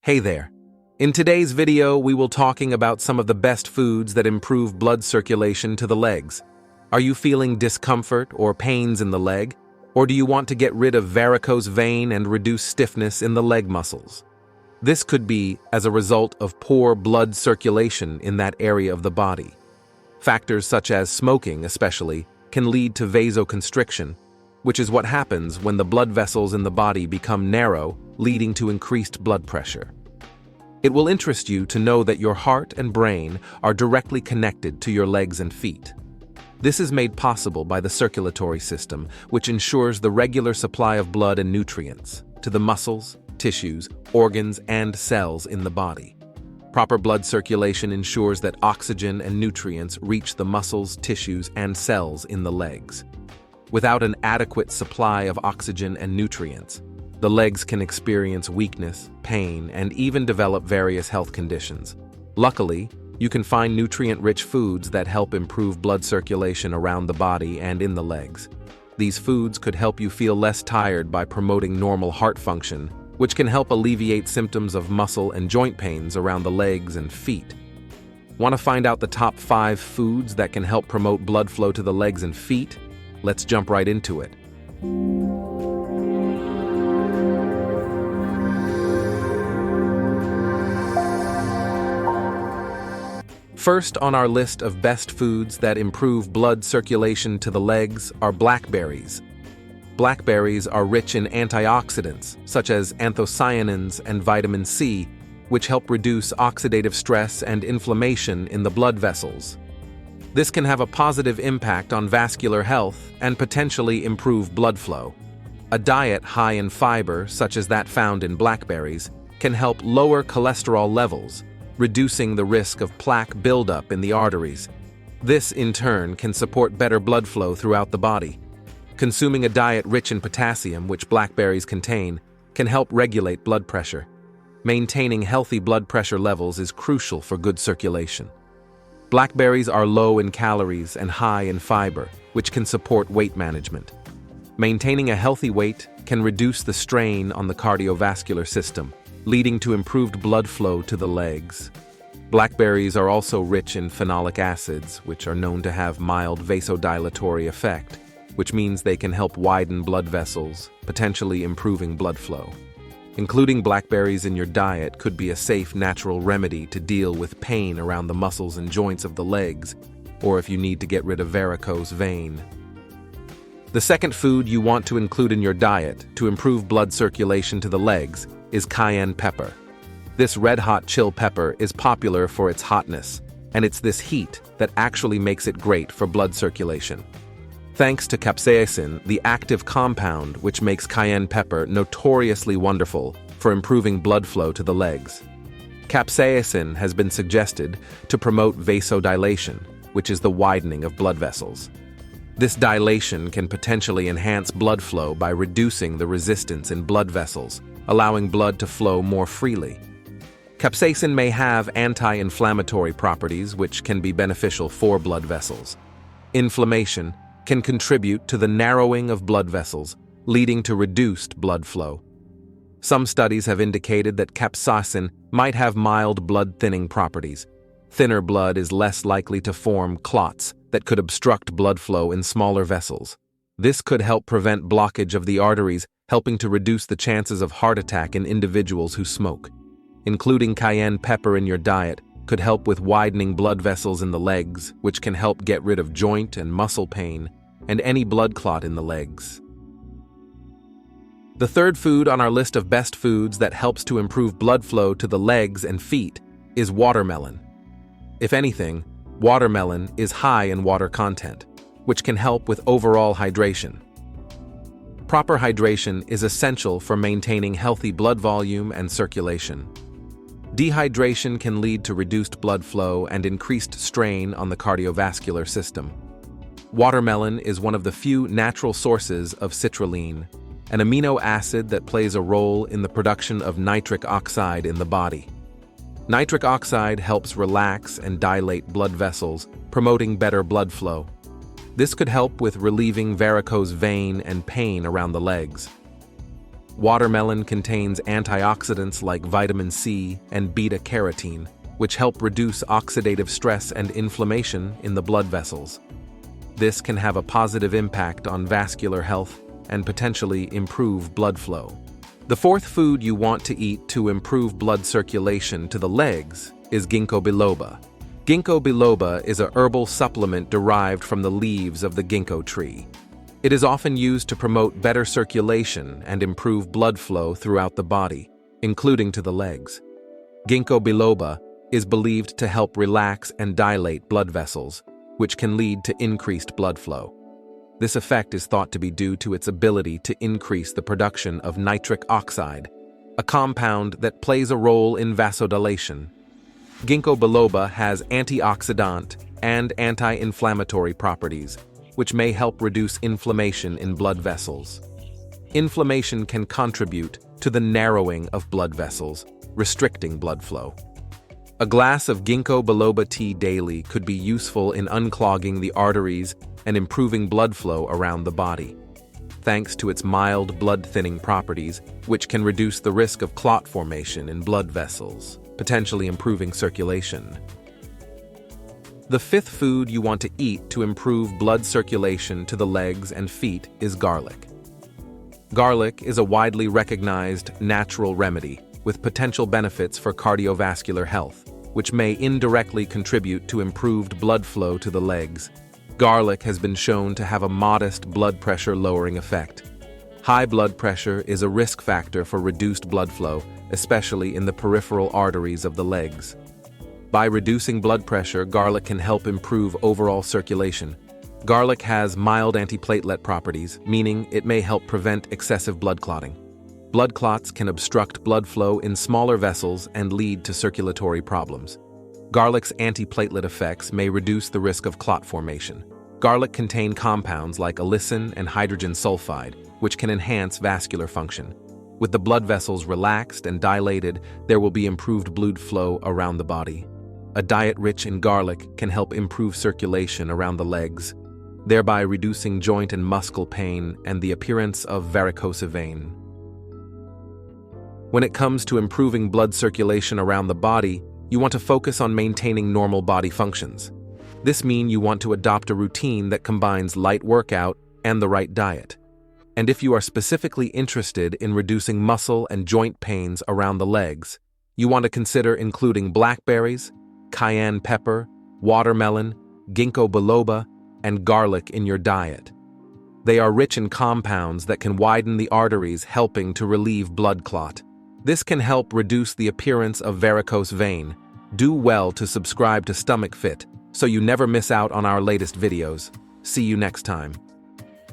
Hey there. In today's video, we will talking about some of the best foods that improve blood circulation to the legs. Are you feeling discomfort or pains in the leg? Or do you want to get rid of varicose vein and reduce stiffness in the leg muscles? This could be as a result of poor blood circulation in that area of the body. Factors such as smoking, especially, can lead to vasoconstriction, which is what happens when the blood vessels in the body become narrow, leading to increased blood pressure. It will interest you to know that your heart and brain are directly connected to your legs and feet. This is made possible by the circulatory system, which ensures the regular supply of blood and nutrients to the muscles, tissues, organs, and cells in the body. Proper blood circulation ensures that oxygen and nutrients reach the muscles, tissues, and cells in the legs. Without an adequate supply of oxygen and nutrients, the legs can experience weakness, pain, and even develop various health conditions. Luckily, you can find nutrient-rich foods that help improve blood circulation around the body and in the legs. These foods could help you feel less tired by promoting normal heart function, which can help alleviate symptoms of muscle and joint pains around the legs and feet. Want to find out the top 5 foods that can help promote blood flow to the legs and feet? Let's jump right into it. First on our list of best foods that improve blood circulation to the legs are blackberries. Blackberries are rich in antioxidants, such as anthocyanins and vitamin C, which help reduce oxidative stress and inflammation in the blood vessels. This can have a positive impact on vascular health and potentially improve blood flow. A diet high in fiber, such as that found in blackberries, can help lower cholesterol levels, reducing the risk of plaque buildup in the arteries. This, in turn, can support better blood flow throughout the body. Consuming a diet rich in potassium, which blackberries contain, can help regulate blood pressure. Maintaining healthy blood pressure levels is crucial for good circulation. Blackberries are low in calories and high in fiber, which can support weight management. Maintaining a healthy weight can reduce the strain on the cardiovascular system, leading to improved blood flow to the legs. Blackberries are also rich in phenolic acids, which are known to have mild vasodilatory effect, which means they can help widen blood vessels, potentially improving blood flow. Including blackberries in your diet could be a safe natural remedy to deal with pain around the muscles and joints of the legs, or if you need to get rid of varicose vein. The second food you want to include in your diet to improve blood circulation to the legs is cayenne pepper. This red-hot chill pepper is popular for its hotness, and it's this heat that actually makes it great for blood circulation. Thanks to capsaicin, the active compound which makes cayenne pepper notoriously wonderful for improving blood flow to the legs. Capsaicin has been suggested to promote vasodilation, which is the widening of blood vessels. This dilation can potentially enhance blood flow by reducing the resistance in blood vessels, allowing blood to flow more freely. Capsaicin may have anti-inflammatory properties which can be beneficial for blood vessels. Inflammation can contribute to the narrowing of blood vessels, leading to reduced blood flow. Some studies have indicated that capsaicin might have mild blood-thinning properties. Thinner blood is less likely to form clots that could obstruct blood flow in smaller vessels. This could help prevent blockage of the arteries, helping to reduce the chances of heart attack in individuals who smoke. Including cayenne pepper in your diet could help with widening blood vessels in the legs, which can help get rid of joint and muscle pain and any blood clot in the legs. The third food on our list of best foods that helps to improve blood flow to the legs and feet is watermelon. If anything, watermelon is high in water content, which can help with overall hydration. Proper hydration is essential for maintaining healthy blood volume and circulation. Dehydration can lead to reduced blood flow and increased strain on the cardiovascular system. Watermelon is one of the few natural sources of citrulline, an amino acid that plays a role in the production of nitric oxide in the body. Nitric oxide helps relax and dilate blood vessels, promoting better blood flow. This could help with relieving varicose vein and pain around the legs. Watermelon contains antioxidants like vitamin C and beta-carotene, which help reduce oxidative stress and inflammation in the blood vessels. This can have a positive impact on vascular health and potentially improve blood flow. The fourth food you want to eat to improve blood circulation to the legs is Ginkgo Biloba. Ginkgo Biloba is a herbal supplement derived from the leaves of the ginkgo tree. It is often used to promote better circulation and improve blood flow throughout the body, including to the legs. Ginkgo Biloba is believed to help relax and dilate blood vessels, which can lead to increased blood flow. This effect is thought to be due to its ability to increase the production of nitric oxide, a compound that plays a role in vasodilation. Ginkgo Biloba has antioxidant and anti-inflammatory properties, which may help reduce inflammation in blood vessels. Inflammation can contribute to the narrowing of blood vessels, restricting blood flow. A glass of Ginkgo Biloba tea daily could be useful in unclogging the arteries and improving blood flow around the body, thanks to its mild blood-thinning properties, which can reduce the risk of clot formation in blood vessels, potentially improving circulation. The fifth food you want to eat to improve blood circulation to the legs and feet is garlic. Garlic is a widely recognized natural remedy with potential benefits for cardiovascular health, which may indirectly contribute to improved blood flow to the legs. Garlic has been shown to have a modest blood pressure lowering effect. High blood pressure is a risk factor for reduced blood flow, especially in the peripheral arteries of the legs. By reducing blood pressure, garlic can help improve overall circulation. Garlic has mild antiplatelet properties, meaning it may help prevent excessive blood clotting. Blood clots can obstruct blood flow in smaller vessels and lead to circulatory problems. Garlic's antiplatelet effects may reduce the risk of clot formation. Garlic contains compounds like allicin and hydrogen sulfide, which can enhance vascular function. With the blood vessels relaxed and dilated, there will be improved blood flow around the body. A diet rich in garlic can help improve circulation around the legs, thereby reducing joint and muscle pain and the appearance of varicose vein. When it comes to improving blood circulation around the body, you want to focus on maintaining normal body functions. This means you want to adopt a routine that combines light workout and the right diet. And if you are specifically interested in reducing muscle and joint pains around the legs, you want to consider including blackberries, cayenne pepper, watermelon, ginkgo biloba, and garlic in your diet. They are rich in compounds that can widen the arteries, helping to relieve blood clot. This can help reduce the appearance of varicose vein. Do well to subscribe to Stomach Fit so you never miss out on our latest videos. See you next time.